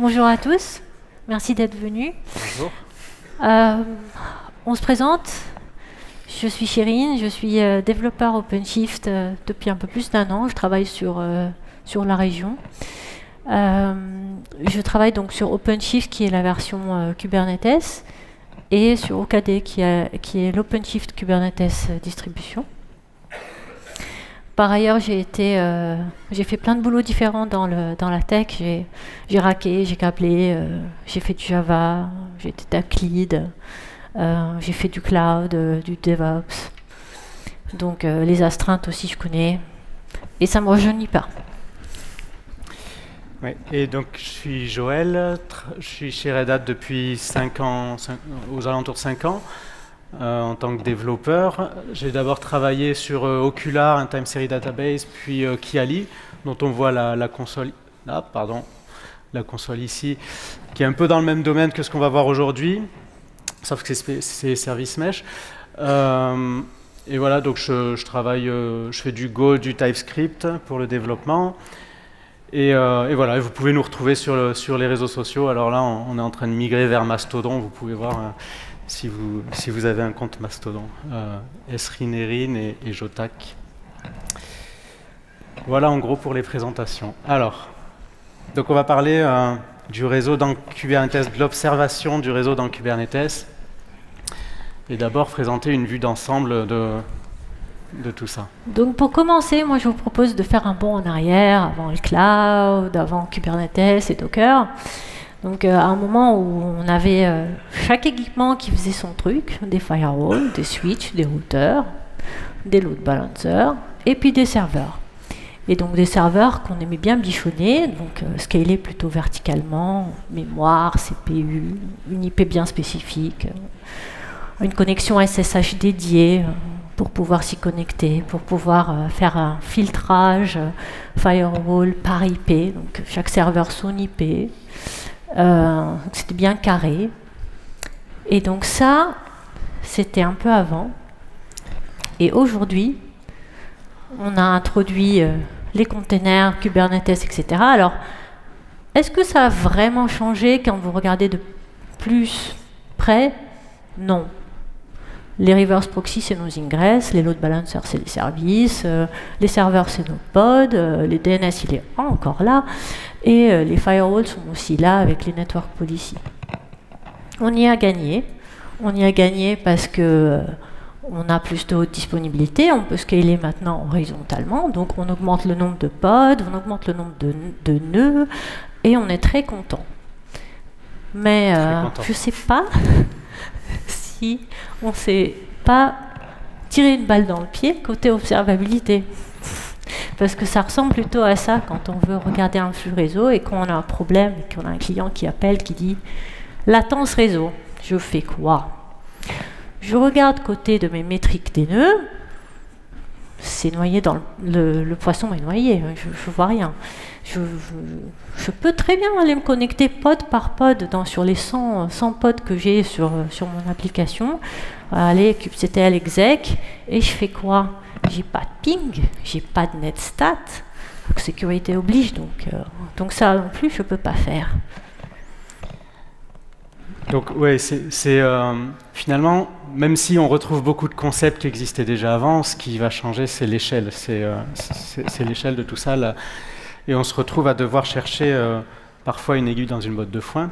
Bonjour à tous, merci d'être venus. Bonjour. On se présente, je suis Chérine, je suis développeur OpenShift depuis un peu plus d'1 an. Je travaille sur la région. Je travaille donc sur OpenShift qui est la version Kubernetes et sur OKD qui est l'OpenShift Kubernetes distribution. Par ailleurs, j'ai fait plein de boulots différents dans la tech. J'ai racké, j'ai câblé, j'ai fait du Java, j'ai été tech lead, j'ai fait du cloud, du DevOps. Donc les astreintes aussi, je connais. Et ça ne me rajeunit pas. Ouais, et donc je suis Joël, je suis chez Red Hat depuis 5 ans, aux alentours de 5 ans. En tant que développeur, j'ai d'abord travaillé sur Okular, un time series database, puis Kiali, dont on voit la console, la console ici, qui est un peu dans le même domaine que ce qu'on va voir aujourd'hui, sauf que c'est service mesh. Et voilà, donc je travaille, je fais du Go, du TypeScript pour le développement. Et voilà, vous pouvez nous retrouver sur les réseaux sociaux. Alors là, on est en train de migrer vers Mastodon, vous pouvez voir. Si vous avez un compte Mastodon, Esrinerin et Jotak. Voilà en gros pour les présentations. Alors, donc on va parler du réseau dans Kubernetes, de l'observation du réseau dans Kubernetes. Et d'abord présenter une vue d'ensemble de tout ça. Donc pour commencer, moi je vous propose de faire un bond en arrière, avant le cloud, avant Kubernetes et Docker. Donc à un moment où on avait chaque équipement qui faisait son truc, des firewalls, des switches, des routeurs, des load balancers, et puis des serveurs. Et donc des serveurs qu'on aimait bien bichonner, donc scaler plutôt verticalement, mémoire, CPU, une IP bien spécifique, une connexion SSH dédiée pour pouvoir s'y connecter, pour pouvoir faire un filtrage firewall par IP, donc chaque serveur son IP. C'était bien carré. Et donc ça, c'était un peu avant. Et aujourd'hui, on a introduit les containers, Kubernetes, etc. Alors, est-ce que ça a vraiment changé quand vous regardez de plus près? Non. Les reverse proxy, c'est nos ingress, les load balancers, c'est les services, les serveurs, c'est nos pods, les DNS, il est encore là, et les firewalls sont aussi là avec les network policy. On y a gagné. On y a gagné parce que on a plus de haute disponibilité, on peut scaler maintenant horizontalement, donc on augmente le nombre de pods, on augmente le nombre de nœuds, et on est très content. Mais je ne sais pas si on ne s'est pas tiré une balle dans le pied côté observabilité. Parce que ça ressemble plutôt à ça quand on veut regarder un flux réseau et qu'on a un problème, et qu'on a un client qui appelle, qui dit « latence réseau, je fais quoi ?» Je regarde côté de mes métriques des nœuds, c'est noyé dans le poisson est noyé, je ne vois rien. Je peux très bien aller me connecter pod par pod sur les 100 pods que j'ai sur mon application, aller kubectl exec, et je fais quoi? J'ai pas de ping, j'ai pas de netstat, donc sécurité oblige, donc ça non plus je peux pas faire. Donc ouais, finalement, même si on retrouve beaucoup de concepts qui existaient déjà avant, ce qui va changer, c'est l'échelle. C'est l'échelle de tout ça. Là. Et on se retrouve à devoir chercher parfois une aiguille dans une botte de foin.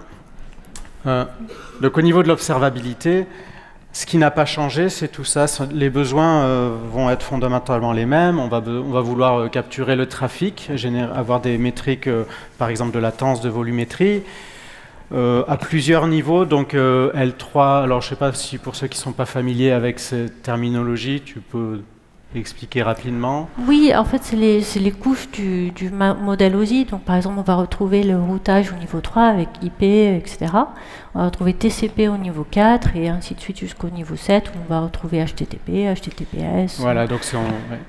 Donc au niveau de l'observabilité, ce qui n'a pas changé, c'est tout ça. Les besoins vont être fondamentalement les mêmes. On va vouloir capturer le trafic, avoir des métriques, par exemple de latence, de volumétrie, à plusieurs niveaux. Donc L3, alors je ne sais pas si pour ceux qui ne sont pas familiers avec cette terminologie, tu peux expliquer rapidement? Oui, en fait, c'est les couches du modèle OSI. Donc, par exemple, on va retrouver le routage au niveau 3 avec IP, etc. On va retrouver TCP au niveau 4 et ainsi de suite jusqu'au niveau 7 où on va retrouver HTTP, HTTPS. Voilà, donc c'est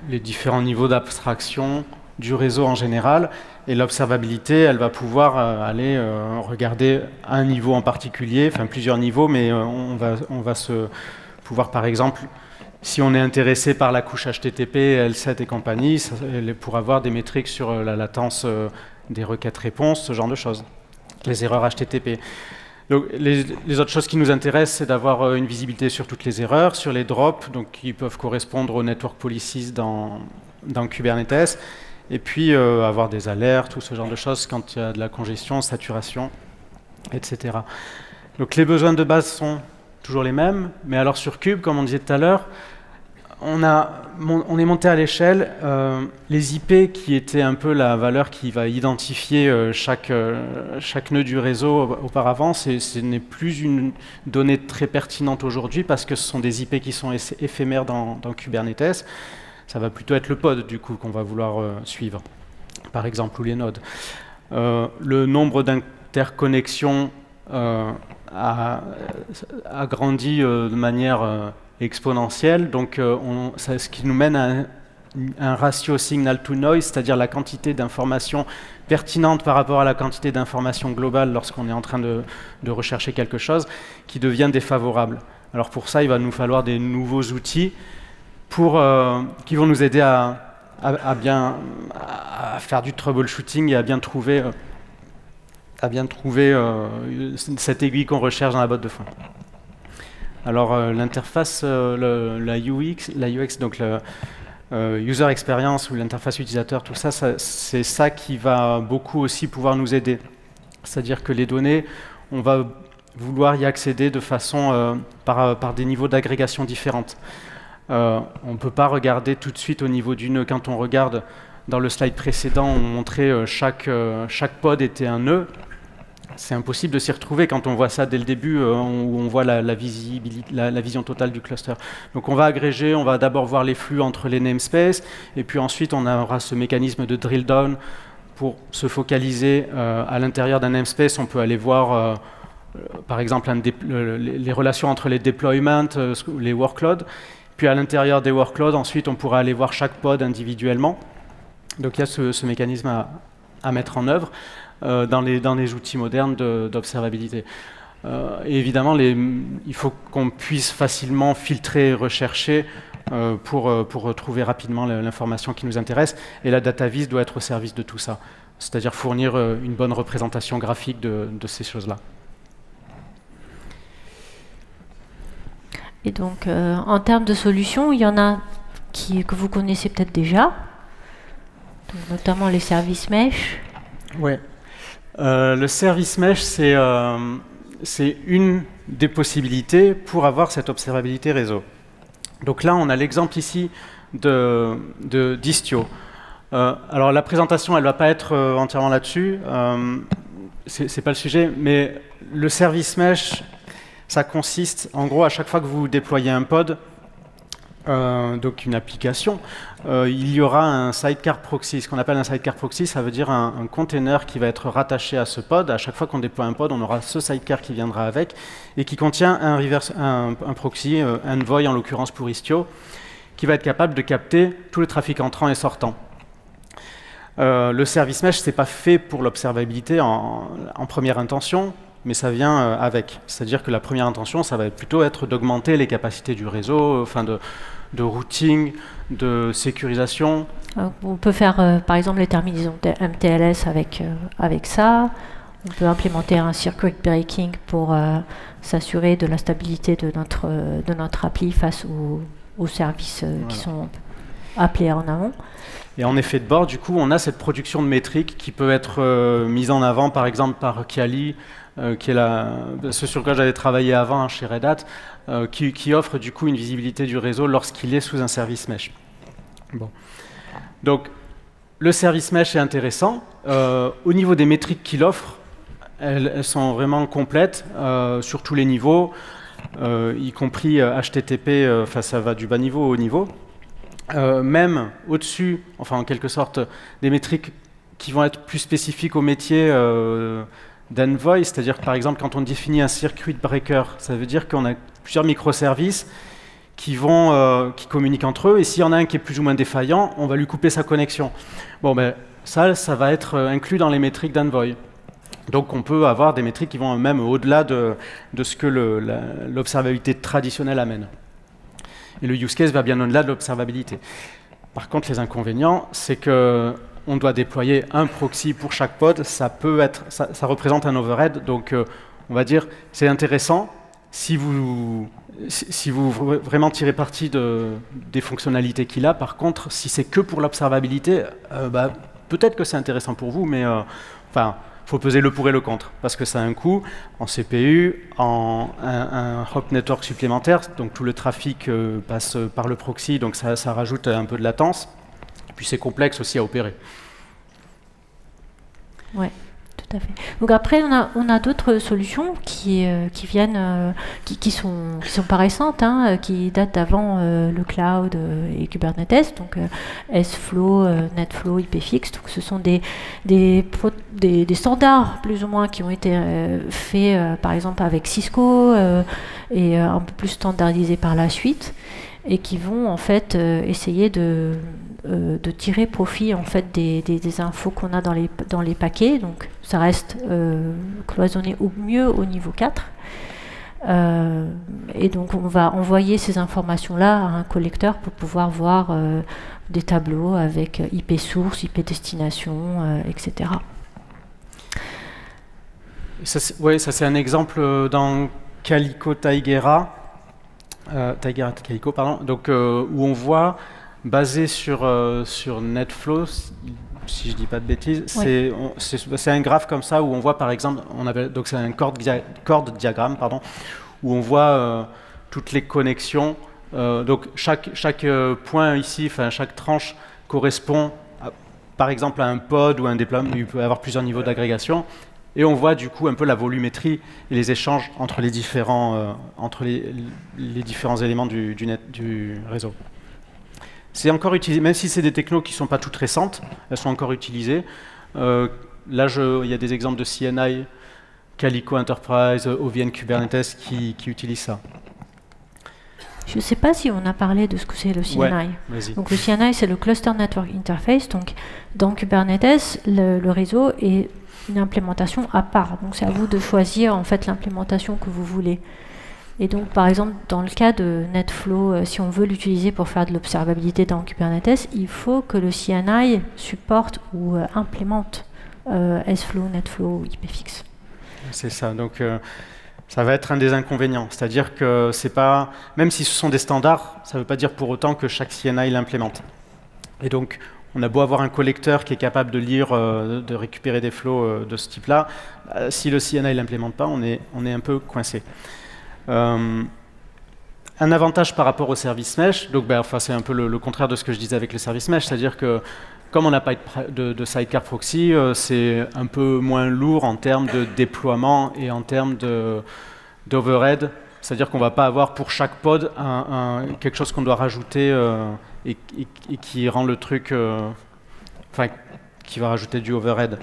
les différents niveaux d'abstraction du réseau en général. Et l'observabilité, elle va pouvoir aller regarder un niveau en particulier, enfin plusieurs niveaux, mais on va se pouvoir, par exemple, si on est intéressé par la couche HTTP, L7 et compagnie, pour avoir des métriques sur la latence des requêtes-réponses, ce genre de choses. les erreurs HTTP. Donc, les autres choses qui nous intéressent, c'est d'avoir une visibilité sur toutes les erreurs, sur les drops, donc qui peuvent correspondre aux network policies dans Kubernetes, et puis avoir des alertes, tout ce genre de choses quand il y a de la congestion, saturation, etc. Donc les besoins de base sont toujours les mêmes, mais alors sur Kube, comme on disait tout à l'heure, on est monté à l'échelle. Les IP, qui étaient un peu la valeur qui va identifier chaque nœud du réseau auparavant, ce n'est plus une donnée très pertinente aujourd'hui parce que ce sont des IP qui sont éphémères dans Kubernetes. Ça va plutôt être le pod du coup qu'on va vouloir suivre, par exemple, ou les nodes. Le nombre d'interconnexions a grandi de manière exponentielle, donc ce qui nous mène à un ratio signal to noise, c'est-à-dire la quantité d'informations pertinentes par rapport à la quantité d'informations globales lorsqu'on est en train de rechercher quelque chose, qui devient défavorable. Alors pour ça, il va nous falloir des nouveaux outils qui vont nous aider à faire du troubleshooting et à bien trouver cette aiguille qu'on recherche dans la botte de foin. Alors l'interface, la UX, donc le user experience ou l'interface utilisateur, tout ça, c'est ça qui va beaucoup aussi pouvoir nous aider. C'est-à-dire que les données, on va vouloir y accéder de façon par des niveaux d'agrégation différentes. On ne peut pas regarder tout de suite au niveau du nœud. Quand on regarde dans le slide précédent, on montrait chaque pod était un nœud. C'est impossible de s'y retrouver quand on voit ça dès le début, où on voit la vision totale du cluster. Donc on va agréger, on va d'abord voir les flux entre les namespaces, et puis ensuite on aura ce mécanisme de drill down pour se focaliser à l'intérieur d'un namespace. On peut aller voir, par exemple, les relations entre les deployments, les workloads. Puis à l'intérieur des workloads, ensuite on pourra aller voir chaque pod individuellement. Donc il y a ce mécanisme à mettre en œuvre. Dans les outils modernes d'observabilité. Et évidemment, il faut qu'on puisse facilement filtrer et rechercher pour retrouver rapidement l'information qui nous intéresse. Et la DataVis doit être au service de tout ça, c'est-à-dire fournir une bonne représentation graphique de ces choses-là. Et donc, en termes de solutions, il y en a que vous connaissez peut-être déjà, donc, notamment les services mesh. Ouais. Le service mesh, c'est une des possibilités pour avoir cette observabilité réseau. Donc là, on a l'exemple ici d'Istio. Alors la présentation, elle ne va pas être entièrement là-dessus, c'est pas le sujet, mais le service mesh, ça consiste, en gros, à chaque fois que vous déployez un pod, donc une application, il y aura un sidecar proxy. Ce qu'on appelle un sidecar proxy, ça veut dire un container qui va être rattaché à ce pod. À chaque fois qu'on déploie un pod, on aura ce sidecar qui viendra avec et qui contient un proxy, Envoy en l'occurrence pour Istio, qui va être capable de capter tout le trafic entrant et sortant. Le service mesh, c'est pas fait pour l'observabilité en première intention, mais ça vient avec. C'est-à-dire que la première intention, ça va plutôt être d'augmenter les capacités du réseau, enfin de routing, de sécurisation. On peut faire, par exemple, les terminaisons MTLS avec ça. On peut implémenter un circuit breaking pour s'assurer de la stabilité de notre appli face aux services qui sont appelés en amont. Et en effet de bord, du coup, on a cette production de métriques qui peut être mise en avant, par exemple, par Kiali, qui est ce sur quoi j'avais travaillé avant chez Red Hat, qui offre du coup une visibilité du réseau lorsqu'il est sous un service mesh. Bon. Donc, le service mesh est intéressant. Au niveau des métriques qu'il offre, elles sont vraiment complètes sur tous les niveaux, y compris HTTP, ça va du bas niveau au haut niveau. Même au-dessus, enfin en quelque sorte, des métriques qui vont être plus spécifiques au métier d'Envoy, c'est-à-dire que par exemple quand on définit un circuit breaker, ça veut dire qu'on a plusieurs microservices qui communiquent entre eux, et s'il y en a un qui est plus ou moins défaillant, on va lui couper sa connexion. Bon, ben ça va être inclus dans les métriques d'Envoy. Donc on peut avoir des métriques qui vont même au-delà de ce que l'observabilité traditionnelle amène. Et le use case va bien au-delà de l'observabilité. Par contre, les inconvénients, c'est que on doit déployer un proxy pour chaque pod, ça représente un overhead. Donc, on va dire, c'est intéressant si vous vraiment tirez parti des fonctionnalités qu'il a. Par contre, si c'est que pour l'observabilité, peut-être que c'est intéressant pour vous, mais enfin, faut peser le pour et le contre, parce que ça a un coût en CPU, en un hop network supplémentaire, donc tout le trafic passe par le proxy, donc ça rajoute un peu de latence. Et puis c'est complexe aussi à opérer. Ouais. Tout à fait. Donc après, on a d'autres solutions qui viennent, qui sont pas récentes, hein, qui datent d'avant le cloud et Kubernetes, donc S-Flow, NetFlow, IPFix. Donc ce sont des standards plus ou moins qui ont été faits, par exemple avec Cisco et un peu plus standardisés par la suite, et qui vont en fait essayer de tirer profit en fait des infos qu'on a dans les paquets. Donc ça reste cloisonné au mieux au niveau 4. Et donc on va envoyer ces informations-là à un collecteur pour pouvoir voir des tableaux avec IP source, IP destination, etc. Ça c'est un exemple dans Calico Tigera. Tigera Calico, pardon. Donc où on voit, basé sur NetFlow, si je dis pas de bêtises, oui. C'est un graphe comme ça où on voit par exemple, donc c'est un chord diagramme, pardon, où on voit toutes les connexions. Donc chaque point ici, enfin chaque tranche correspond par exemple à un pod ou à un déploiement. Il peut y avoir plusieurs niveaux d'agrégation. Et on voit du coup un peu la volumétrie et les échanges entre les différents éléments du réseau. C'est encore utilisé, même si c'est des technos qui ne sont pas toutes récentes, elles sont encore utilisées. Là, il y a des exemples de CNI, Calico Enterprise, OVN Kubernetes qui utilisent ça. Je ne sais pas si on a parlé de ce que c'est le CNI. Ouais, donc le CNI, c'est le Cluster Network Interface. Donc dans Kubernetes, le réseau est une implémentation à part. Donc c'est à vous de choisir en fait l'implémentation que vous voulez. Et donc par exemple dans le cas de NetFlow, si on veut l'utiliser pour faire de l'observabilité dans Kubernetes, il faut que le CNI supporte ou implémente S-Flow, NetFlow ou IPFix. C'est ça. Donc ça va être un des inconvénients. C'est-à-dire que c'est pas, même si ce sont des standards, ça ne veut pas dire pour autant que chaque CNI l'implémente. Et donc on a beau avoir un collecteur qui est capable de lire, de récupérer des flows de ce type-là, si le CNI ne l'implémente pas, on est un peu coincé. Un avantage par rapport au service mesh, donc c'est un peu le contraire de ce que je disais avec le service mesh, c'est-à-dire que comme on n'a pas de sidecar proxy, c'est un peu moins lourd en termes de déploiement et en termes d'overhead. C'est-à-dire qu'on ne va pas avoir pour chaque pod quelque chose qu'on doit rajouter et qui rend le truc, qui va rajouter du overhead.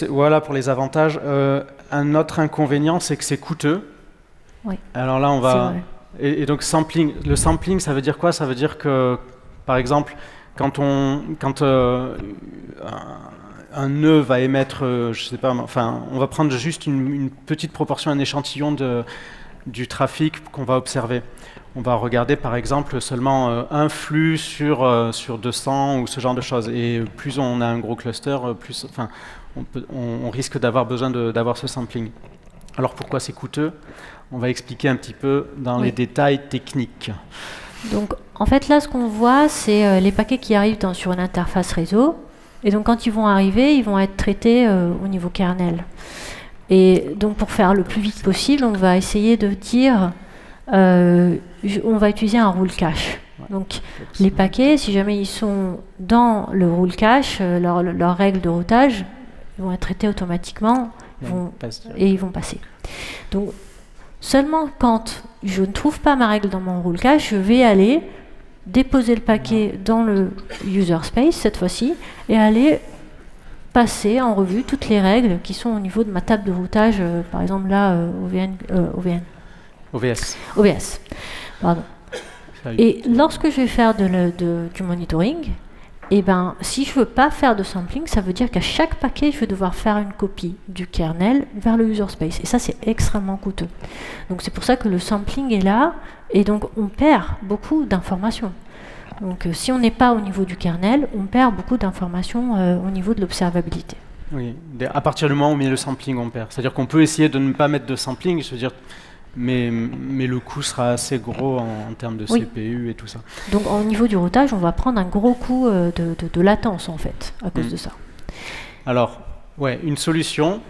Voilà pour les avantages. Un autre inconvénient, c'est que c'est coûteux. Oui. Alors là, on va... Et donc sampling. Le sampling, ça veut dire quoi? Ça veut dire que, par exemple, quand un nœud va émettre, je sais pas, enfin, on va prendre juste une petite proportion, un échantillon du trafic qu'on va observer. On va regarder, par exemple, seulement un flux sur 200 ou ce genre de choses. Et plus on a un gros cluster, plus, enfin, on risque d'avoir besoin d'avoir ce sampling. Alors pourquoi c'est coûteux? On va expliquer un petit peu dans les détails techniques. Donc, en fait, là, ce qu'on voit, c'est les paquets qui arrivent sur une interface réseau. Et donc, quand ils vont arriver, ils vont être traités au niveau kernel. Et donc, pour faire le plus vite possible, on va essayer de dire, on va utiliser un rule cache. Donc, les paquets, si jamais ils sont dans le rule cache, leurs règles de routage, ils vont être traités automatiquement et ils vont passer. Donc, seulement quand je ne trouve pas ma règle dans mon rule cache, je vais aller déposer le paquet dans le user space cette fois-ci et aller passer en revue toutes les règles qui sont au niveau de ma table de routage, par exemple là, OVS. Pardon. Et lorsque je vais faire du monitoring, eh ben, si je ne veux pas faire de sampling, ça veut dire qu'à chaque paquet, je vais devoir faire une copie du kernel vers le user space. Et ça, c'est extrêmement coûteux. Donc c'est pour ça que le sampling est là, et donc on perd beaucoup d'informations. Donc si on n'est pas au niveau du kernel, on perd beaucoup d'informations au niveau de l'observabilité. Oui, à partir du moment où on met le sampling, on perd. C'est-à-dire qu'on peut essayer de ne pas mettre de sampling, je veux dire, mais le coût sera assez gros en termes de CPU et tout ça. Donc au niveau du routage, on va prendre un gros coup de latence en fait, à cause de ça. Alors, ouais, une solution.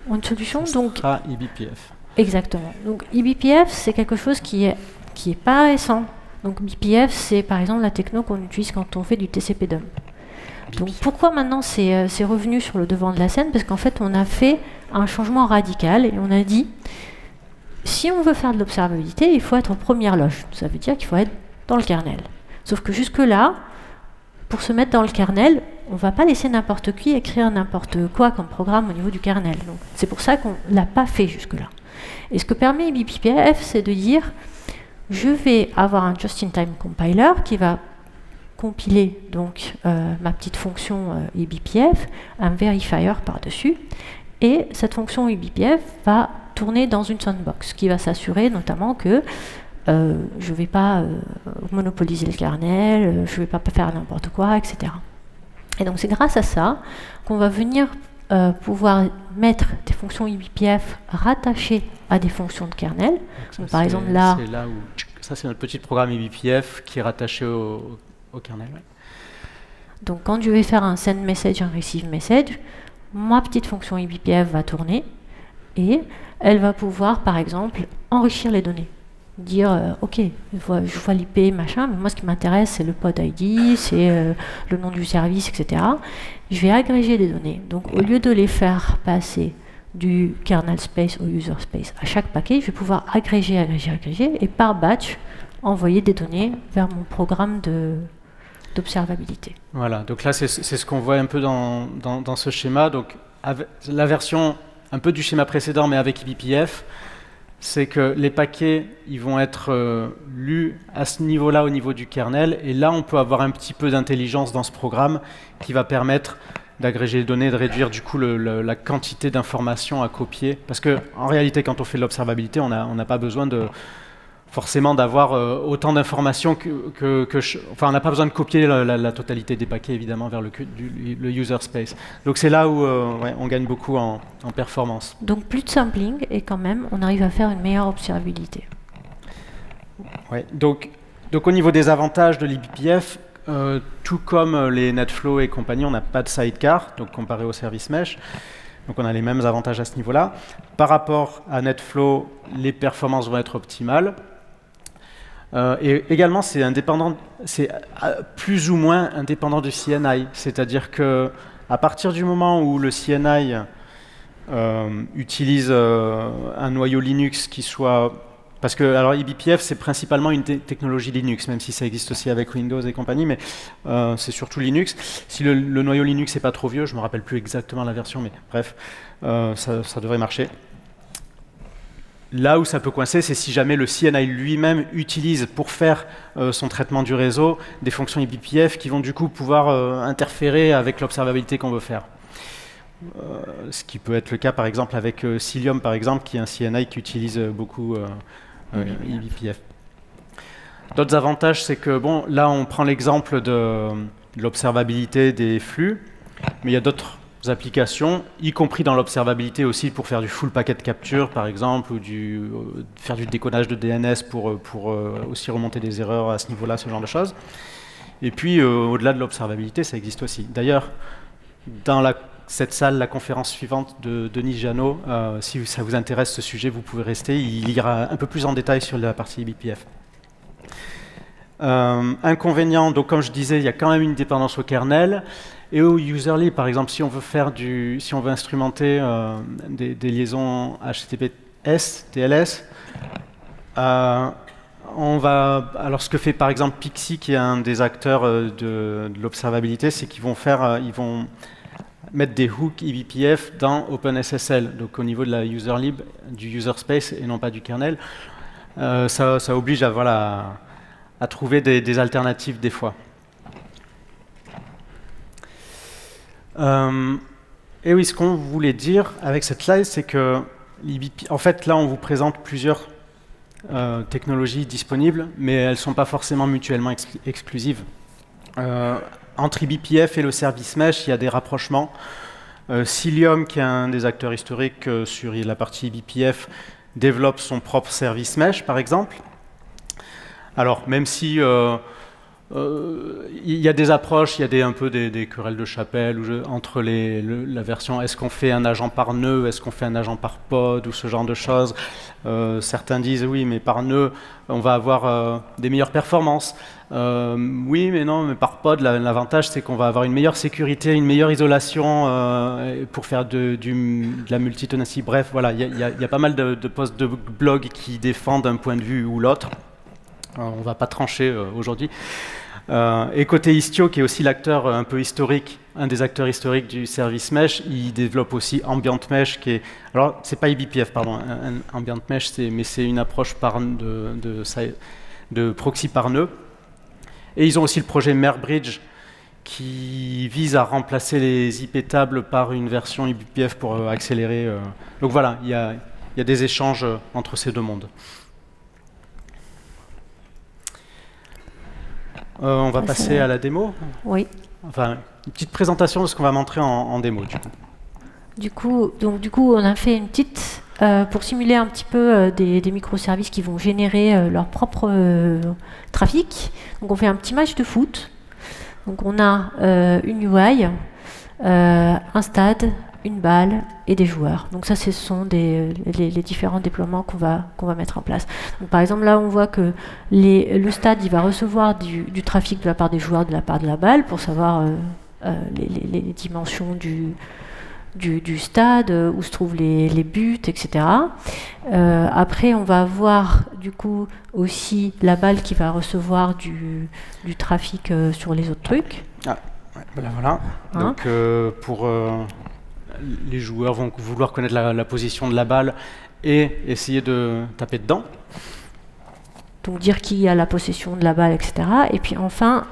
Une solution, donc. Sera eBPF. Exactement. Donc eBPF, c'est quelque chose qui est pas récent. Donc BPF, c'est par exemple la techno qu'on utilise quand on fait du TCP dump. Donc pourquoi maintenant c'est revenu sur le devant de la scène? Parce qu'en fait, on a fait un changement radical et on a dit, si on veut faire de l'observabilité, il faut être en première loge. Ça veut dire qu'il faut être dans le kernel. Sauf que jusque-là, pour se mettre dans le kernel, on ne va pas laisser n'importe qui écrire n'importe quoi comme programme au niveau du kernel. Donc c'est pour ça qu'on ne l'a pas fait jusque-là. Et ce que permet eBPF, c'est de dire, je vais avoir un just-in-time compiler qui va compiler donc ma petite fonction eBPF, un verifier par-dessus, et cette fonction eBPF va tourner dans une sandbox qui va s'assurer notamment que je ne vais pas monopoliser le kernel, je ne vais pas faire n'importe quoi, etc. Et donc c'est grâce à ça qu'on va venir pouvoir mettre des fonctions eBPF rattachées à des fonctions de kernel. Donc, par exemple là... C'est là où... Ça c'est notre petit programme eBPF qui est rattaché au kernel. Ouais. Donc quand je vais faire un send message, un receive message, ma petite fonction eBPF va tourner et elle va pouvoir par exemple enrichir les données. Dire ok, je vois l'IP machin, mais moi ce qui m'intéresse c'est le pod ID, c'est le nom du service, etc. Je vais agréger des données. Donc au lieu de les faire passer du kernel space au user space à chaque paquet, je vais pouvoir agréger et par batch envoyer des données vers mon programme d'observabilité. Voilà, donc là c'est ce qu'on voit un peu dans ce schéma. Donc la version un peu du schéma précédent mais avec eBPF, c'est que les paquets ils vont être lus à ce niveau-là, au niveau du kernel, et là on peut avoir un petit peu d'intelligence dans ce programme qui va permettre d'agréger les données, de réduire du coup la quantité d'informations à copier, parce que en réalité quand on fait de l'observabilité, on n'a pas besoin forcément d'avoir autant d'informations enfin on n'a pas besoin de copier la totalité des paquets évidemment vers le user space. Donc c'est là où ouais, on gagne beaucoup en performance. Donc plus de sampling et quand même on arrive à faire une meilleure observabilité. Ouais, donc au niveau des avantages de l'eBPF, tout comme les NetFlow et compagnie, on n'a pas de sidecar, donc comparé au service mesh. Donc on a les mêmes avantages à ce niveau-là. Par rapport à NetFlow, les performances vont être optimales. Et également, c'est indépendant, c'est plus ou moins indépendant du CNI. C'est-à-dire que à partir du moment où le CNI utilise un noyau Linux qui soit... Parce que alors eBPF, c'est principalement une technologie Linux, même si ça existe aussi avec Windows et compagnie, mais c'est surtout Linux. Si le noyau Linux n'est pas trop vieux, je ne me rappelle plus exactement la version, mais bref, ça devrait marcher. Là où ça peut coincer, c'est si jamais le CNI lui-même utilise pour faire son traitement du réseau des fonctions eBPF qui vont du coup pouvoir interférer avec l'observabilité qu'on veut faire. Ce qui peut être le cas par exemple avec Cilium, par exemple, qui est un CNI qui utilise beaucoup eBPF. D'autres avantages, c'est que bon, là on prend l'exemple de l'observabilité des flux, mais il y a d'autres applications, y compris dans l'observabilité aussi pour faire du full packet capture par exemple, ou faire du décodage de DNS pour aussi remonter des erreurs à ce niveau-là, ce genre de choses. Et puis au-delà de l'observabilité, ça existe aussi. D'ailleurs, dans cette salle, la conférence suivante de Denis Jeannot, si ça vous intéresse ce sujet, vous pouvez rester, il ira un peu plus en détail sur la partie eBPF. Inconvénient, donc comme je disais, il y a quand même une dépendance au kernel. Et au userly, par exemple, si on veut instrumenter des liaisons HTTPS, TLS, alors ce que fait par exemple Pixie, qui est un des acteurs de l'observabilité, c'est qu'ils vont mettre des hooks eBPF dans OpenSSL, donc au niveau de la userlib, du user space et non pas du kernel. Ça oblige à trouver des alternatives des fois. Et oui, ce qu'on voulait dire avec cette slide, c'est que en fait, là, on vous présente plusieurs technologies disponibles, mais elles ne sont pas forcément mutuellement exclusives. Entre eBPF et le service mesh, il y a des rapprochements. Cilium, qui est un des acteurs historiques sur la partie eBPF, développe son propre service mesh, par exemple. Alors, même si il y a des approches, il y a un peu des querelles de chapelle entre la version est-ce qu'on fait un agent par nœud, est-ce qu'on fait un agent par pod, ou ce genre de choses. Certains disent oui, mais par nœud, on va avoir des meilleures performances. Oui, mais non, mais par pod, l'avantage, c'est qu'on va avoir une meilleure sécurité, une meilleure isolation pour faire de la multitenancy. Bref, voilà, il y a pas mal de posts de blog qui défendent un point de vue ou l'autre. On ne va pas trancher aujourd'hui. Et côté Istio, qui est aussi l'acteur un peu historique, un des acteurs historiques du service mesh, il développe aussi Ambient Mesh, qui est... Alors, c'est pas eBPF, pardon, Ambient Mesh, mais c'est une approche de proxy par nœud. Et ils ont aussi le projet Merbridge, qui vise à remplacer les IP tables par une version eBPF pour accélérer. Donc voilà, il y a des échanges entre ces deux mondes. On va passer à la démo. Oui. Enfin, une petite présentation de ce qu'on va montrer en démo, du coup. Du coup, on a fait une petite pour simuler un petit peu des microservices qui vont générer leur propre trafic. Donc, on fait un petit match de foot. Donc, on a une UI, un stade, une balle et des joueurs. Donc ça, ce sont les différents déploiements qu'on va mettre en place. Donc, par exemple, là, on voit que le stade, il va recevoir du trafic de la part des joueurs, de la part de la balle, pour savoir les dimensions du stade, où se trouvent les buts, etc. Après, on va avoir du coup aussi la balle qui va recevoir du trafic sur les autres trucs. Ah, ouais, voilà. Hein? Donc, pour... les joueurs vont vouloir connaître la position de la balle et essayer de taper dedans. Donc dire qui a la possession de la balle, etc. Et puis enfin,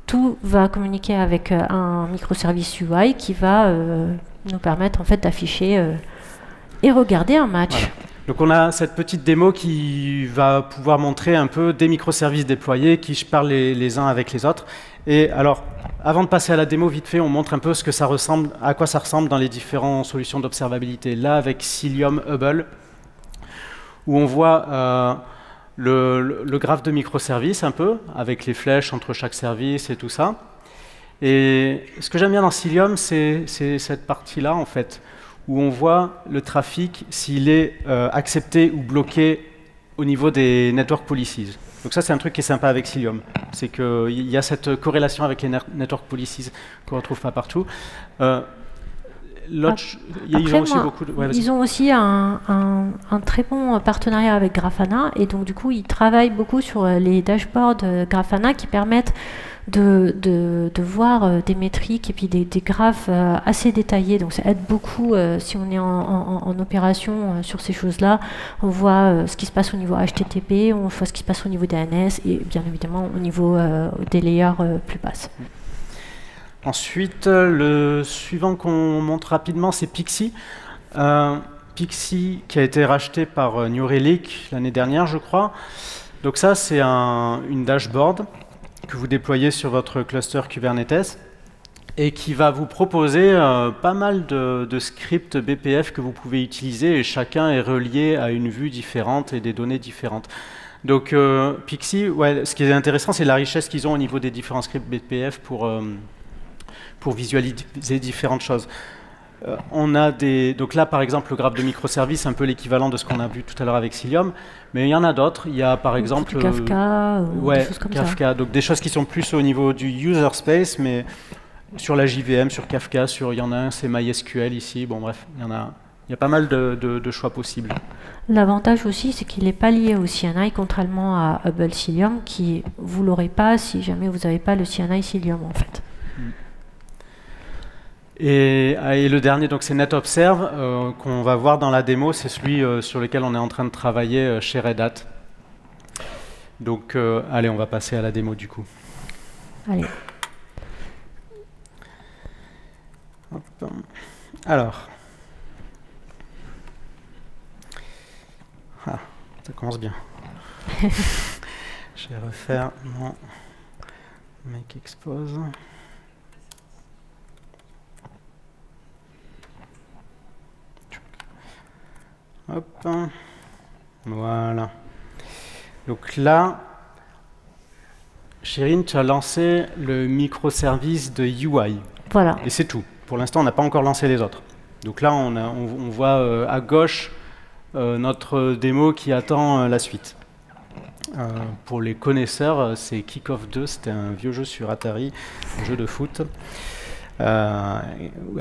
tout va communiquer avec un microservice UI qui va nous permettre en fait d'afficher et regarder un match. Voilà. Donc on a cette petite démo qui va pouvoir montrer un peu des microservices déployés qui parlent les uns avec les autres. Et alors, avant de passer à la démo, vite fait, on montre un peu à quoi ça ressemble dans les différentes solutions d'observabilité. Là, avec Cilium Hubble, où on voit le graphe de microservices un peu, avec les flèches entre chaque service et tout ça. Et ce que j'aime bien dans Cilium, c'est cette partie-là, en fait, où on voit le trafic s'il est accepté ou bloqué au niveau des network policies. Donc ça, c'est un truc qui est sympa avec Cilium. C'est qu'il y a cette corrélation avec les network policies qu'on ne retrouve pas partout. Ils ont aussi un très bon partenariat avec Grafana. Et donc, du coup, ils travaillent beaucoup sur les dashboards Grafana qui permettent de voir des métriques et puis des graphes assez détaillés. Donc ça aide beaucoup si on est en opération sur ces choses-là. On voit ce qui se passe au niveau HTTP, on voit ce qui se passe au niveau DNS et bien évidemment au niveau des layers plus basses. Ensuite, le suivant qu'on montre rapidement, c'est Pixie. Pixie qui a été racheté par New Relic l'année dernière, je crois. Donc ça, c'est une dashboard que vous déployez sur votre cluster Kubernetes et qui va vous proposer pas mal de scripts BPF que vous pouvez utiliser et chacun est relié à une vue différente et des données différentes. Donc Pixie, ouais, ce qui est intéressant, c'est la richesse qu'ils ont au niveau des différents scripts BPF pour visualiser différentes choses. Donc là, par exemple, le graphe de microservices, un peu l'équivalent de ce qu'on a vu tout à l'heure avec Cilium, mais il y en a d'autres. Il y a par exemple Kafka, des choses comme Kafka, ça. Donc des choses qui sont plus au niveau du user space, mais sur la JVM, sur Kafka, il y en a un, c'est MySQL ici. Bon bref, il y a pas mal de choix possibles. L'avantage aussi, c'est qu'il n'est pas lié au CNI, contrairement à Hubble Cilium, qui vous l'aurez pas si jamais vous n'avez pas le CNI Cilium en fait. Et le dernier, donc c'est NetObserve, qu'on va voir dans la démo, c'est celui sur lequel on est en train de travailler chez Red Hat. Donc, allez, on va passer à la démo du coup. Allez. Hop. Alors. Ça commence bien. Je vais refaire mon make expose. Hop. Voilà. Donc là, Chérine, tu as lancé le microservice de UI. Voilà. Et c'est tout. Pour l'instant, on n'a pas encore lancé les autres. Donc là, on voit à gauche notre démo qui attend la suite. Pour les connaisseurs, c'est Kick-Off 2, c'était un vieux jeu sur Atari, un jeu de foot. À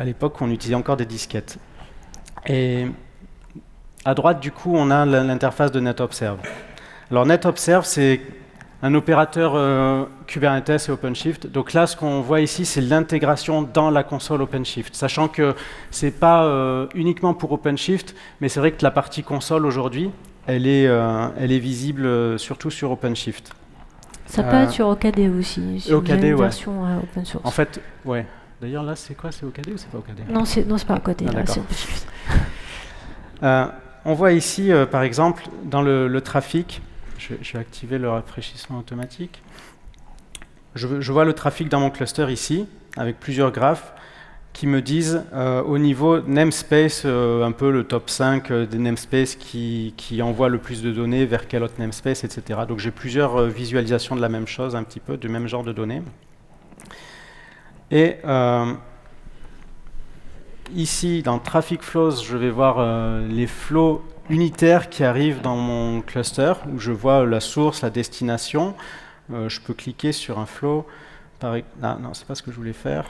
l'époque, on utilisait encore des disquettes. Et à droite, du coup, on a l'interface de NetObserve. Alors NetObserve, c'est un opérateur Kubernetes et OpenShift. Donc là, ce qu'on voit ici, c'est l'intégration dans la console OpenShift. Sachant que ce n'est pas uniquement pour OpenShift, mais c'est vrai que la partie console aujourd'hui, elle est visible surtout sur OpenShift. Ça peut être sur OKD aussi, si OKD, vous avez une ouais. version open source. En fait, ouais. D'ailleurs, là, c'est quoi? C'est OKD ou c'est pas OKD? Non, c'est pas OKD, Ah, là, c'est OpenShift. On voit ici, par exemple, dans le trafic, je vais activer le rafraîchissement automatique. Je vois le trafic dans mon cluster ici, avec plusieurs graphes qui me disent au niveau namespace, un peu le top 5 des namespaces qui envoient le plus de données vers quel autre namespace, etc. Donc j'ai plusieurs visualisations de la même chose, un petit peu, du même genre de données. Et ici, dans Traffic Flows, je vais voir les flows unitaires qui arrivent dans mon cluster, où je vois la source, la destination. Je peux cliquer sur un flow. Ah, non, c'est pas ce que je voulais faire.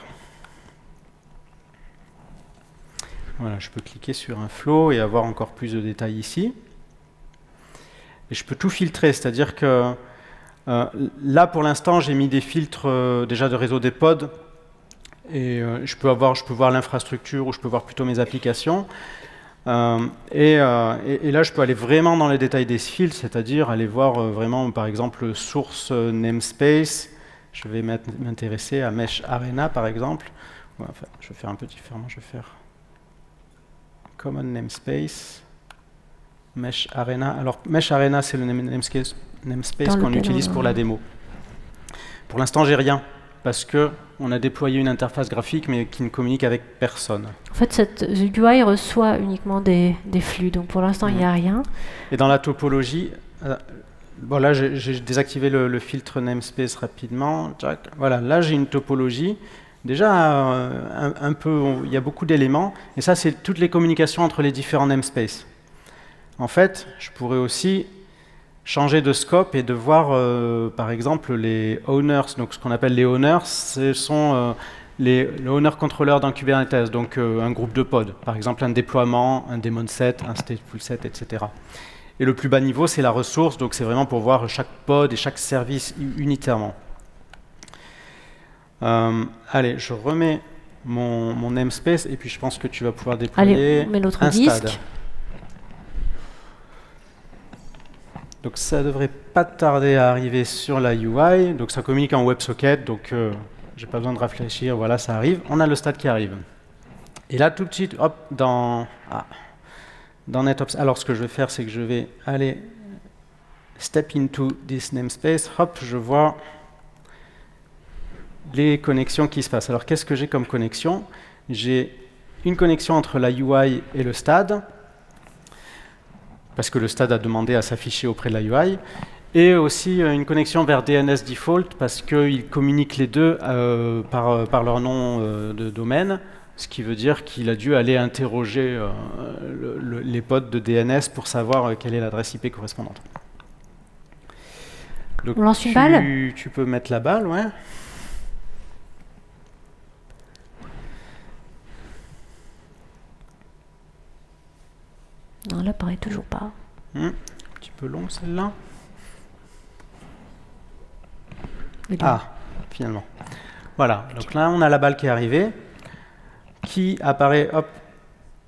Voilà, je peux cliquer sur un flow et avoir encore plus de détails ici. Et je peux tout filtrer, c'est-à-dire que là, pour l'instant, j'ai mis des filtres déjà de réseau des pods. Et je peux voir l'infrastructure ou je peux voir plutôt mes applications. Et là, je peux aller vraiment dans les détails des filtres, c'est-à-dire aller voir vraiment, par exemple, source namespace. Je vais m'intéresser à Mesh Arena, par exemple. Ouais, enfin, je vais faire un peu différemment. Je vais faire Common Namespace, Mesh Arena. Alors, Mesh Arena, c'est le namespace qu'on utilise pour la démo. Pour l'instant, j'ai rien, parce qu'on a déployé une interface graphique, mais qui ne communique avec personne. En fait, cette UI reçoit uniquement des flux, donc pour l'instant, il n'y a rien. Et dans la topologie, bon, là, j'ai désactivé le filtre namespace rapidement. Voilà, là, j'ai une topologie. Déjà, un peu, il y a beaucoup d'éléments, et ça, c'est toutes les communications entre les différents namespaces. En fait, je pourrais aussi changer de scope et de voir, par exemple, les owners. Donc, ce qu'on appelle les owners, ce sont le owner controller dans Kubernetes, donc un groupe de pods. Par exemple, un déploiement, un daemon set, un stateful set, etc. Et le plus bas niveau, c'est la ressource, donc c'est vraiment pour voir chaque pod et chaque service unitairement. Allez, je remets mon namespace et puis je pense que tu vas pouvoir déployer un stade. Donc ça devrait pas tarder à arriver sur la UI. Donc ça communique en WebSocket, donc j'ai pas besoin de réfléchir. Voilà, ça arrive. On a le stade qui arrive. Et là, tout de suite, hop, dans NetObserve. Alors ce que je vais faire, c'est que je vais aller step into this namespace. Hop, je vois les connexions qui se passent. Alors, qu'est-ce que j'ai comme connexion? J'ai une connexion entre la UI et le stade, parce que le stade a demandé à s'afficher auprès de la UI, et aussi une connexion vers DNS Default, parce qu'ils communiquent les deux par leur nom de domaine, ce qui veut dire qu'il a dû aller interroger les pods de DNS pour savoir quelle est l'adresse IP correspondante. Donc, on lance une balle? Tu peux mettre la balle, ouais. Non, là, pareil, toujours pas. Un petit peu long, celle-là. Ah, finalement. Voilà, donc là, on a la balle qui est arrivée, qui apparaît hop,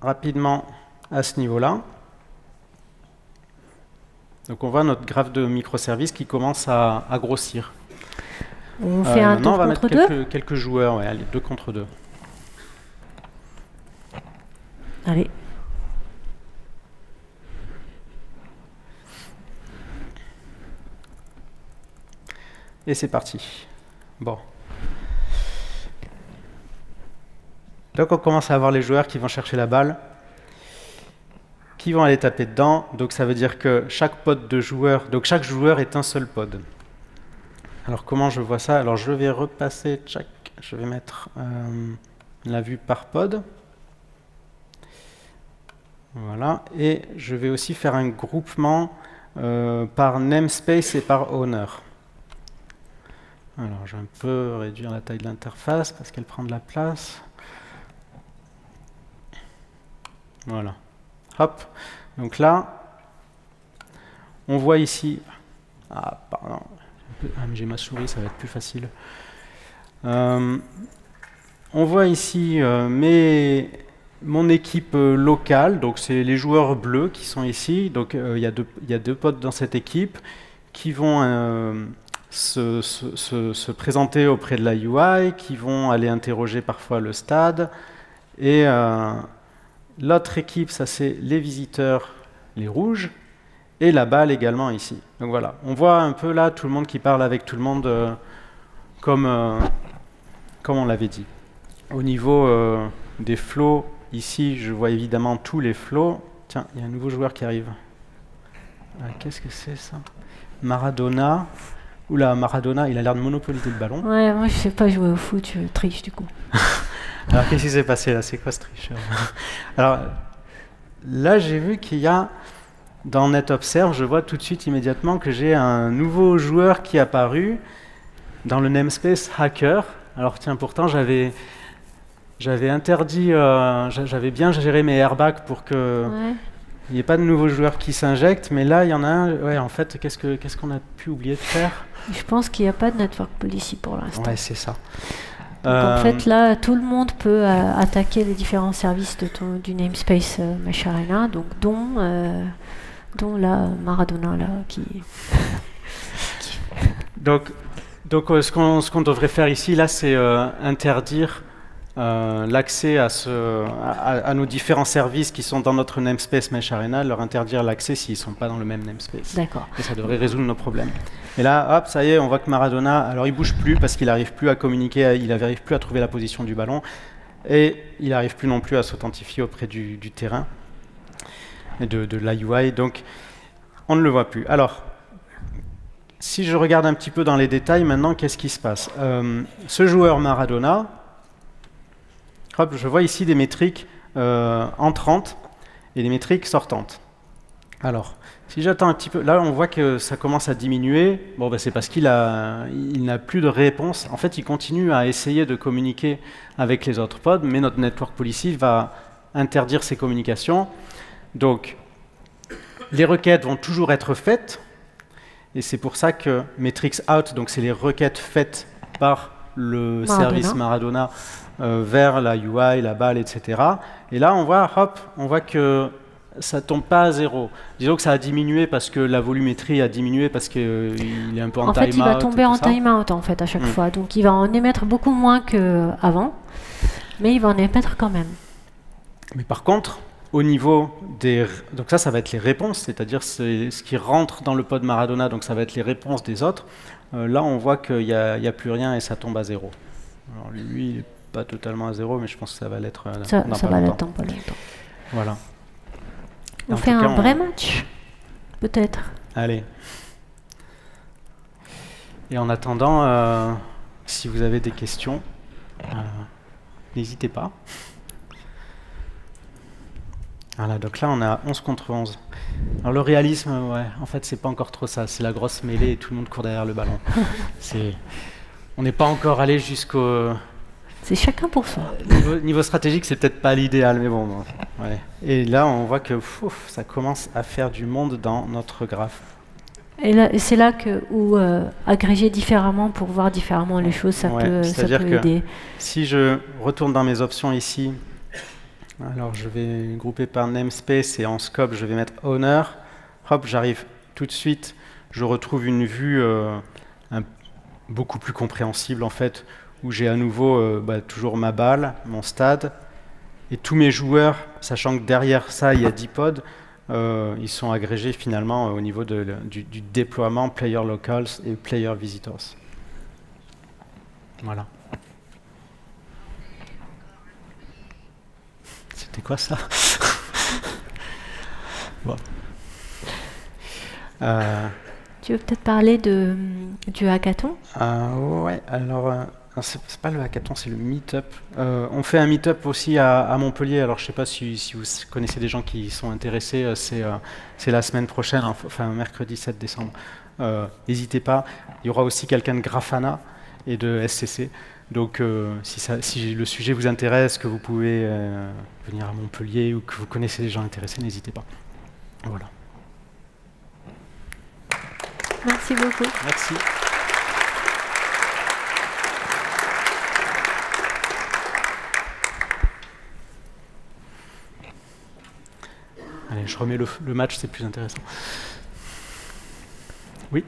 rapidement à ce niveau-là. Donc on voit notre graphe de microservices qui commence à grossir. On fait un tour contre deux. On va mettre quelques joueurs, ouais, allez, 2 contre 2. Et c'est parti. Bon. Donc on commence à avoir les joueurs qui vont chercher la balle, qui vont aller taper dedans. Donc ça veut dire que chaque pod de joueurs, donc chaque joueur est un seul pod. Alors comment je vois ça? Alors je vais repasser, je vais mettre la vue par pod. Voilà, et je vais aussi faire un groupement par namespace et par owner. Alors je vais un peu réduire la taille de l'interface parce qu'elle prend de la place. Voilà. Hop. Donc là, on voit ici. Ah, pardon. Ah, mais j'ai ma souris, ça va être plus facile. On voit ici mon équipe locale. Donc c'est les joueurs bleus qui sont ici. Donc il y a deux potes dans cette équipe qui vont se présenter auprès de la UI, qui vont aller interroger parfois le stade. Et l'autre équipe, ça c'est les visiteurs, les rouges, et la balle également ici. Donc voilà, on voit un peu là tout le monde qui parle avec tout le monde comme on l'avait dit. Au niveau des flows, ici je vois évidemment tous les flows. Tiens, il y a un nouveau joueur qui arrive. Qu'est-ce que c'est ça? Maradona. Oula, Maradona, il a l'air de monopoliser le ballon. Ouais, moi je sais pas jouer au foot, je triche du coup. Alors qu'est-ce qui s'est passé là? C'est quoi ce tricheur? Alors là j'ai vu qu'il y a dans NetObserve, je vois tout de suite immédiatement que j'ai un nouveau joueur qui est apparu dans le namespace hacker. Alors tiens, pourtant j'avais interdit, j'avais bien géré mes airbags pour que il n'y ait pas de nouveaux joueurs qui s'injectent, mais là il y en a un. Ouais, en fait, qu'est-ce qu'on a pu oublier de faire? Je pense qu'il n'y a pas de network policy pour l'instant. Ouais, c'est ça. Donc en fait, là, tout le monde peut attaquer les différents services du namespace Mesh Arena, donc dont la Maradona là qui. Donc ce qu'on devrait faire ici, là, c'est interdire l'accès à nos différents services qui sont dans notre namespace Mesh Arena, leur interdire l'accès s'ils ne sont pas dans le même namespace. D'accord. Et ça devrait résoudre nos problèmes. Et là, hop, ça y est, on voit que Maradona, alors il bouge plus parce qu'il n'arrive plus à communiquer, il n'arrive plus à trouver la position du ballon, et il n'arrive plus non plus à s'authentifier auprès du terrain et de la UI, donc on ne le voit plus. Alors, si je regarde un petit peu dans les détails maintenant, qu'est-ce qui se passe? Ce joueur Maradona, hop, je vois ici des métriques entrantes et des métriques sortantes. Alors, si j'attends un petit peu, là on voit que ça commence à diminuer. Bon, ben, c'est parce qu'il n'a plus de réponse. En fait, il continue à essayer de communiquer avec les autres pods, mais notre network policy va interdire ces communications. Donc, les requêtes vont toujours être faites, et c'est pour ça que metrics out, donc c'est les requêtes faites par le service Maradona vers la UI, la balle, etc. Et là, on voit que ça tombe pas à zéro. Disons que ça a diminué parce que la volumétrie a diminué parce qu'il est un peu en time-out. En fait, il va tomber en time-out en fait à chaque fois. Donc, il va en émettre beaucoup moins qu'avant, mais il va en émettre quand même. Mais par contre, au niveau des... Donc ça va être les réponses, c'est-à-dire ce qui rentre dans le pod Maradona, donc ça va être les réponses des autres. Là, on voit qu'il n'y a plus rien et ça tombe à zéro. Alors lui, il n'est pas totalement à zéro, mais je pense que ça va l'être ça va l'être dans pas longtemps. Voilà. On fait un vrai match, peut-être. Allez. Et en attendant, si vous avez des questions, n'hésitez pas. Voilà, donc là on a 11 contre 11. Alors le réalisme, ouais, en fait c'est pas encore trop ça, c'est la grosse mêlée et tout le monde court derrière le ballon. On n'est pas encore allé jusqu'au... C'est chacun pour soi. Niveau stratégique, c'est peut-être pas l'idéal, mais bon. Ouais. Et là on voit que ça commence à faire du monde dans notre graphe. Et c'est là où agréger différemment pour voir différemment les choses, ça peut aider. Si je retourne dans mes options ici, alors je vais grouper par namespace et en scope je vais mettre owner. Hop, j'arrive tout de suite, je retrouve une vue beaucoup plus compréhensible en fait, où j'ai à nouveau toujours ma balle, mon stade, et tous mes joueurs, sachant que derrière ça il y a 10 pods, ils sont agrégés finalement au niveau du déploiement player locals et player visitors. Voilà. C'était quoi ça? Bon. Tu veux peut-être parler du hackathon? Ouais, alors c'est pas le hackathon, c'est le meet-up. On fait un meet-up aussi à Montpellier. Alors je sais pas si vous connaissez des gens qui sont intéressés. C'est la semaine prochaine, enfin mercredi 7 décembre. N'hésitez pas. Il y aura aussi quelqu'un de Grafana et de SCC. Donc si le sujet vous intéresse, que vous pouvez venir à Montpellier ou que vous connaissez des gens intéressés, n'hésitez pas. Voilà. Merci beaucoup. Merci. Allez, je remets le match, c'est plus intéressant. Oui.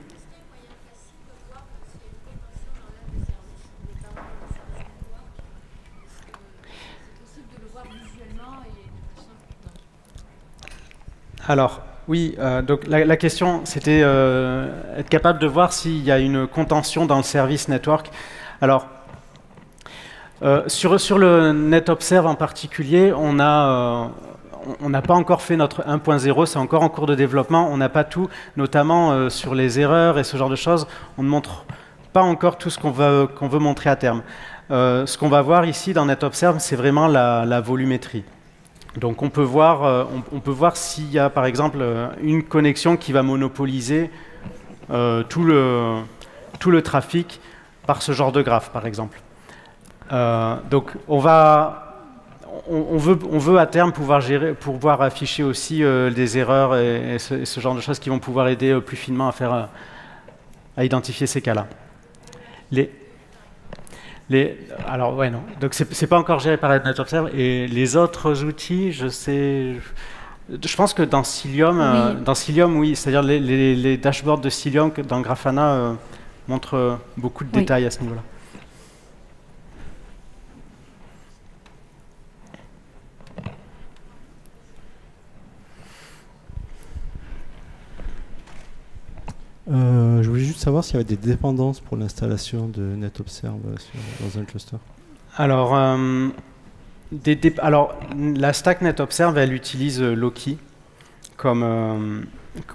Alors, oui, donc la question, c'était être capable de voir s'il y a une contention dans le service network. Alors, sur le NetObserve en particulier, on n'a pas encore fait notre 1.0, c'est encore en cours de développement, on n'a pas tout, notamment sur les erreurs et ce genre de choses, on ne montre pas encore tout ce qu'on veut montrer à terme. Ce qu'on va voir ici dans NetObserve, c'est vraiment la volumétrie. Donc on peut voir s'il y a par exemple une connexion qui va monopoliser tout le trafic par ce genre de graphe, par exemple. Donc on veut à terme pouvoir afficher aussi des erreurs et ce genre de choses qui vont pouvoir aider plus finement à identifier ces cas-là. Alors ouais, non. Donc c'est pas encore géré par NetObserve et les autres outils, je pense que dans Cilium, oui, c'est-à-dire les dashboards de Cilium dans Grafana montrent beaucoup de détails à ce niveau-là. Je voulais juste savoir s'il y avait des dépendances pour l'installation de NetObserve dans un cluster. Alors, la stack NetObserve, elle utilise Loki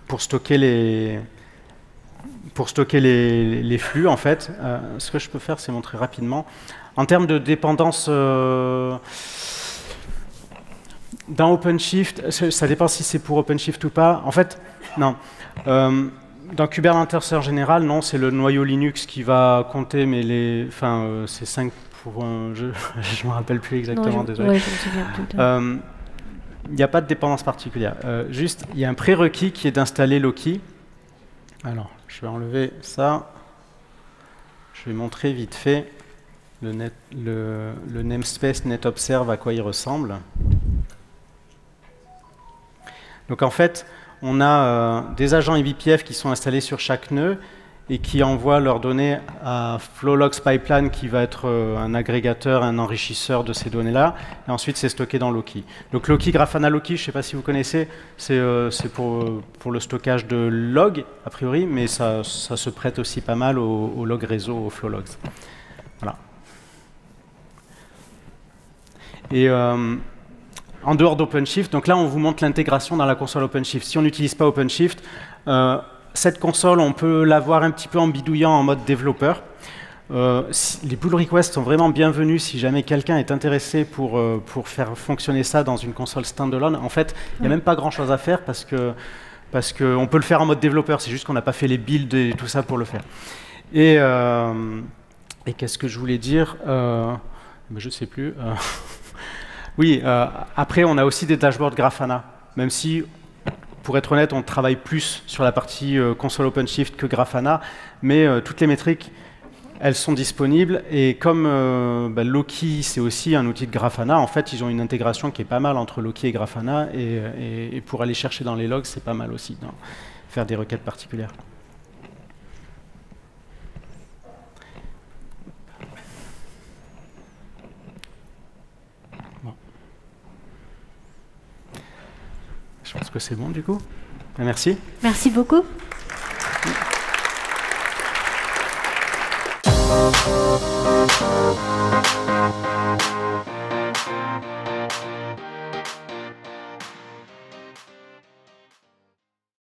pour stocker les flux, en fait. Ce que je peux faire, c'est montrer rapidement. En termes de dépendance, dans OpenShift, ça dépend si c'est pour OpenShift ou pas. En fait, non. Dans Kubernetes en général, non, c'est le noyau Linux qui va compter, mais c'est 5 pour je ne me rappelle plus exactement, désolé. Ouais, je me souviens tout. Il n'y a pas de dépendance particulière. Juste, il y a un prérequis qui est d'installer Loki. Alors, je vais enlever ça. Je vais montrer vite fait le namespace NetObserve, à quoi il ressemble. Donc en fait, on a des agents eBPF qui sont installés sur chaque nœud et qui envoient leurs données à Flowlogs Pipeline, qui va être un agrégateur, un enrichisseur de ces données-là. Et ensuite, c'est stocké dans Loki. Donc Loki, Grafana Loki, je ne sais pas si vous connaissez, c'est pour le stockage de logs, a priori, mais ça se prête aussi pas mal au log réseau, aux Flowlogs. Voilà. Et en dehors d'OpenShift, donc là on vous montre l'intégration dans la console OpenShift. Si on n'utilise pas OpenShift, cette console on peut l'avoir un petit peu en bidouillant en mode développeur. Les pull requests sont vraiment bienvenus si jamais quelqu'un est intéressé pour faire fonctionner ça dans une console standalone. En fait, il n'y a même pas grand chose à faire parce qu'on peut le faire en mode développeur, c'est juste qu'on n'a pas fait les builds et tout ça pour le faire. Et qu'est-ce que je voulais dire? Je ne sais plus. Oui, après, on a aussi des dashboards Grafana, même si, pour être honnête, on travaille plus sur la partie console OpenShift que Grafana, mais toutes les métriques, elles sont disponibles, et comme Loki, c'est aussi un outil de Grafana, en fait, ils ont une intégration qui est pas mal entre Loki et Grafana, et pour aller chercher dans les logs, c'est pas mal aussi, faire des requêtes particulières. Je pense que c'est bon du coup. Merci. Merci beaucoup.